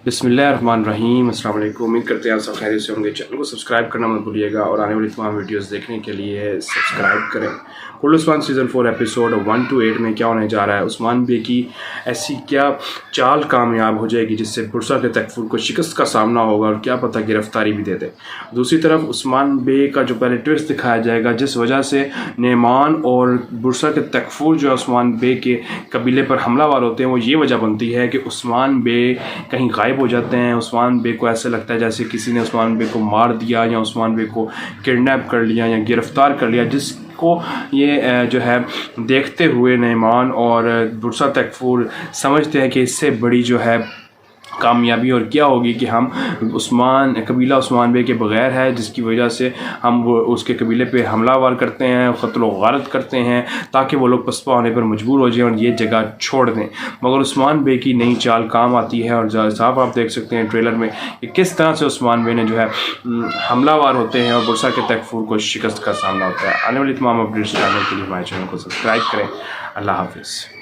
बिस्मिल्लाहिर्रहमानिर्रहीम। अस्सलाम वालेकुम। उम्मीद करते हैं आप सब खैरियत से होंगे। चैनल को सब्सक्राइब करना मत भूलिएगा और आने वाली तमाम वीडियोस देखने के लिए सब्सक्राइब करें। कुल उस्मान सीज़न 4 एपिसोड 1 to 8 में क्या होने जा रहा है, उस्मान बे की ऐसी क्या चाल कामयाब हो जाएगी जिससे बुरसा के तकफुर को शिकस्त का सामना होगा और क्या पता गिरफ्तारी भी दे दे। दूसरी तरफ उस्मान बे का जो पहले ट्विस्ट दिखाया जाएगा जिस वजह से नेमान और बुरसा के तकफुर जो उस्मान बे के कबीले पर हमलावर होते हैं, वो ये वजह बनती है कि उस्मान बे कहीं गायब हो जाते हैं। उस्मान बे को ऐसे लगता है जैसे किसी ने उस्मान बे को मार दिया या उस्मान बे को किडनैप कर लिया या गिरफ़्तार कर लिया, जिसको ये जो है देखते हुए नेमान और बुरसा तकफुर समझते हैं कि इससे बड़ी जो है कामयाबी और क्या होगी कि हम कबीला उस्मान बे के बग़ैर है, जिसकी वजह से हम वो उसके कबीले पे हमलावर करते हैं, क़त्ल व गारत करते हैं ताकि वो लोग पसपा होने पर मजबूर हो जाएं और ये जगह छोड़ दें। मगर उस्मान बे की नई चाल काम आती है और साफ आप देख सकते हैं ट्रेलर में कि किस तरह से उस्मान बे ने जो है हमलावर होते हैं और बुरसा के तकफुर को शिकस्त का सामना होता है। आने वाली तमाम अपडेट्स जानने के लिए हमारे चैनल को सब्सक्राइब करें। अल्लाह हाफ़िज़।